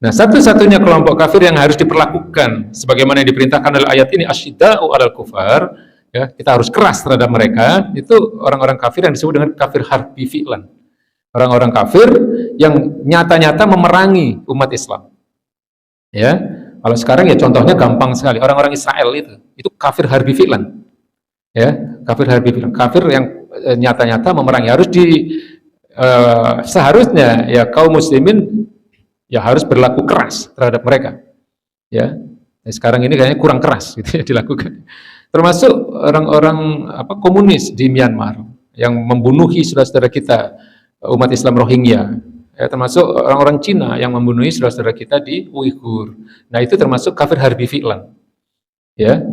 Nah, satu-satunya kelompok kafir yang harus diperlakukan sebagaimana yang diperintahkan oleh ayat ini, asyidda'u 'alal kufar, ya, kita harus keras terhadap mereka, itu orang-orang kafir yang disebut dengan kafir harbi fi'lan. Orang-orang kafir yang nyata-nyata memerangi umat Islam. Ya. Kalau sekarang ya contohnya gampang sekali, orang-orang Israel itu kafir harbi fi'lan. Ya, kafir harbi fi'lan. Kafir yang nyata-nyata memerangi, harus seharusnya ya kaum muslimin ya harus berlaku keras terhadap mereka. Ya, sekarang ini kayaknya kurang keras gitu ya dilakukan. Termasuk orang-orang komunis di Myanmar yang membunuhi saudara-saudara kita umat Islam Rohingya. Ya, termasuk orang-orang Cina yang membunuhi saudara-saudara kita di Uighur. Nah, itu termasuk kafir harbi fi'lan. Ya.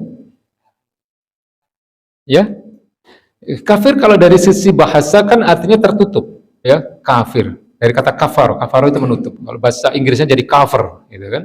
Ya. Kafir kalau dari sisi bahasa kan artinya tertutup, ya, kafir. Dari kata kafar, kafar itu menutup. Kalau bahasa Inggrisnya jadi cover, gitu kan?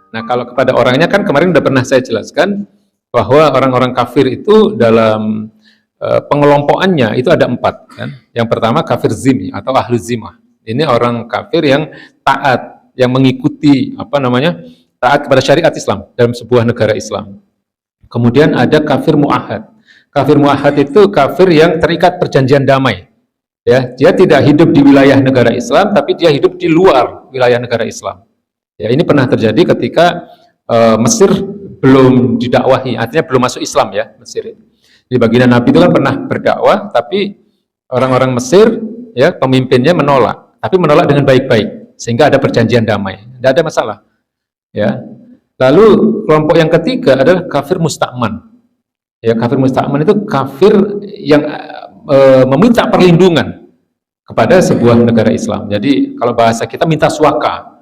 Nah, kalau kepada orangnya kan kemarin udah pernah saya jelaskan bahwa orang-orang kafir itu dalam pengelompokannya itu ada 4 kan. Yang pertama kafir zimmi atau ahlu zimah. Ini orang kafir yang taat, yang mengikuti taat kepada syariat Islam dalam sebuah negara Islam. Kemudian ada kafir mu'ahad. Kafir mu'ahad itu kafir yang terikat perjanjian damai. Ya, dia tidak hidup di wilayah negara Islam, tapi dia hidup di luar wilayah negara Islam. Ya, ini pernah terjadi ketika Mesir belum didakwahi, artinya belum masuk Islam ya, Mesir. Di baginda Nabi itu kan pernah berdakwah, tapi orang-orang Mesir ya pemimpinnya menolak, tapi menolak dengan baik-baik, sehingga ada perjanjian damai, tidak ada masalah. Ya. Lalu kelompok yang ketiga adalah kafir musta'man. Ya, kafir musta'man itu kafir yang meminta perlindungan kepada sebuah negara Islam. Jadi kalau bahasa kita minta suaka.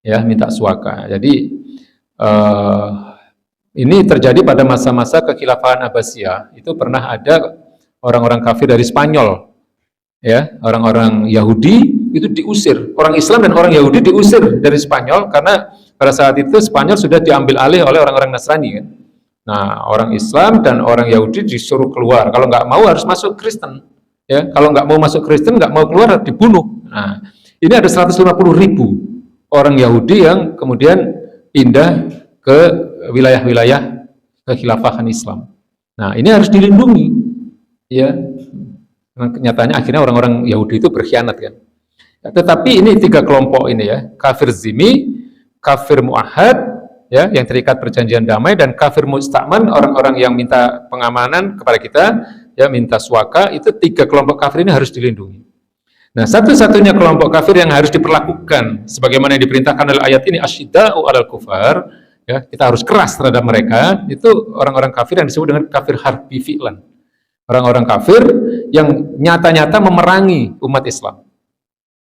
Ya, minta suaka. Jadi ini terjadi pada masa-masa kekhilafahan Abbasiyah. Itu pernah ada orang-orang kafir dari Spanyol, ya, orang-orang Yahudi itu diusir. Orang Islam dan orang Yahudi diusir dari Spanyol karena pada saat itu Spanyol sudah diambil alih oleh orang-orang Nasrani. Kan? Nah, orang Islam dan orang Yahudi disuruh keluar. Kalau nggak mau harus masuk Kristen. Ya, kalau nggak mau masuk Kristen, nggak mau keluar dibunuh. Nah, ini ada 150.000 orang Yahudi yang kemudian pindah ke wilayah-wilayah kekhilafahan Islam. Nah, ini harus dilindungi. Ya, kenyataannya akhirnya orang-orang Yahudi itu berkhianat kan. Ya, tetapi ini 3 kelompok ini ya, kafir zimmi, kafir mu'ahad, ya, yang terikat perjanjian damai, dan kafir musta'man, orang-orang yang minta pengamanan kepada kita, ya, minta suaka. Itu 3 kelompok kafir ini harus dilindungi. Nah, satu-satunya kelompok kafir yang harus diperlakukan sebagaimana yang diperintahkan oleh ayat ini, asyidda'u 'alal kufar, ya, kita harus keras terhadap mereka, itu orang-orang kafir yang disebut dengan kafir harbi fi'lan. Orang-orang kafir yang nyata-nyata memerangi umat Islam.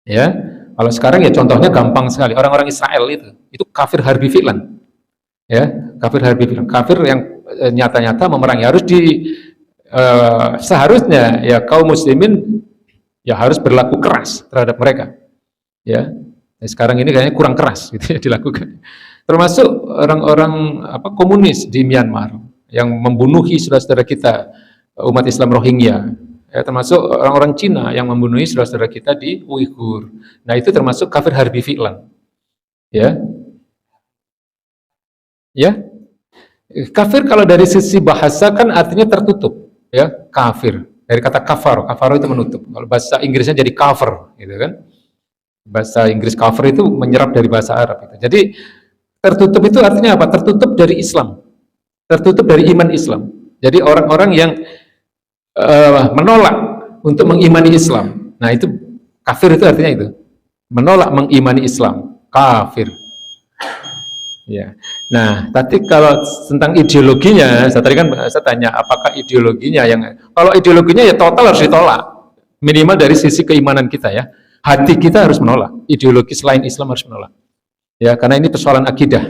Ya, kalau sekarang ya contohnya gampang sekali, orang-orang Israel itu kafir harbi fi'lan. Ya, kafir harbi fi'lan, kafir yang nyata-nyata memerangi, harus seharusnya ya kaum muslimin ya harus berlaku keras terhadap mereka. Ya, sekarang ini kayaknya kurang keras gitu ya dilakukan. Termasuk orang-orang komunis di Myanmar yang membunuhi saudara-saudara kita umat Islam Rohingya. Ya, termasuk orang-orang Cina yang membunuhi saudara-saudara kita di Uighur. Nah, itu termasuk kafir harbi fi'lan. Ya. Ya. Kafir kalau dari sisi bahasa kan artinya tertutup, ya, kafir. Dari kata kafar, kafar itu menutup. Kalau bahasa Inggrisnya jadi cover, gitu kan? Bahasa Inggris cover itu menyerap dari bahasa Arab. Gitu. Jadi tertutup itu artinya apa? Tertutup dari Islam, tertutup dari iman Islam. Jadi orang-orang yang menolak untuk mengimani Islam. Nah, itu kafir, itu artinya itu menolak mengimani Islam, kafir. Ya. Nah, tapi kalau tentang ideologinya, saya tadi kan saya tanya apakah ideologinya kalau ideologinya ya total harus ditolak. Minimal dari sisi keimanan kita ya. Hati kita harus menolak. Ideologi selain Islam harus menolak. Ya, karena ini persoalan akidah.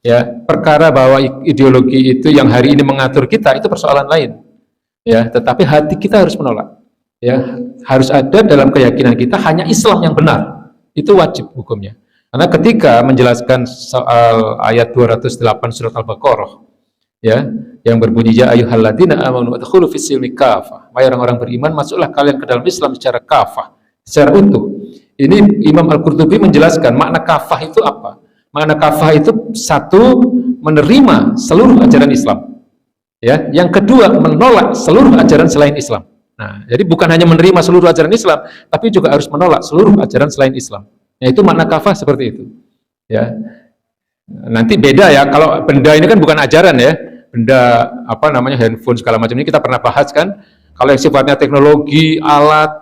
Ya, perkara bahwa ideologi itu yang hari ini mengatur kita itu persoalan lain. Ya, tetapi hati kita harus menolak. Ya, harus ada dalam keyakinan kita hanya Islam yang benar. Itu wajib hukumnya. Karena ketika menjelaskan soal ayat 208 surat Al-Baqarah, ya, yang berbunyi ya ayyuhalladzina amanu udkhulu fis-silmi kafah. Wahai orang-orang beriman, masuklah kalian ke dalam Islam secara kafah, secara utuh. Ini Imam Al-Qurtubi menjelaskan makna kafah itu apa? Makna kafah itu satu, menerima seluruh ajaran Islam. Ya, yang kedua, menolak seluruh ajaran selain Islam. Nah, jadi bukan hanya menerima seluruh ajaran Islam, tapi juga harus menolak seluruh ajaran selain Islam. Nah, itu makna kafah seperti itu. Ya. Nanti beda ya, kalau benda ini kan bukan ajaran ya. Benda apa namanya handphone segala macam ini kita pernah bahas kan. Kalau yang sifatnya teknologi, alat,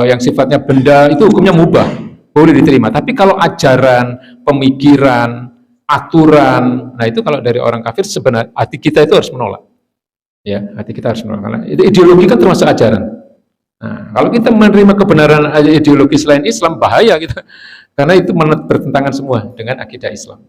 yang sifatnya benda itu hukumnya mubah, boleh diterima. Tapi kalau ajaran, pemikiran, aturan, nah itu kalau dari orang kafir sebenarnya hati kita itu harus menolak. Ya, hati kita harus menolak. Karena ideologi kan termasuk ajaran. Nah, kalau kita menerima kebenaran ideologi selain Islam, bahaya gitu. Karena itu bertentangan semua dengan akidah Islam.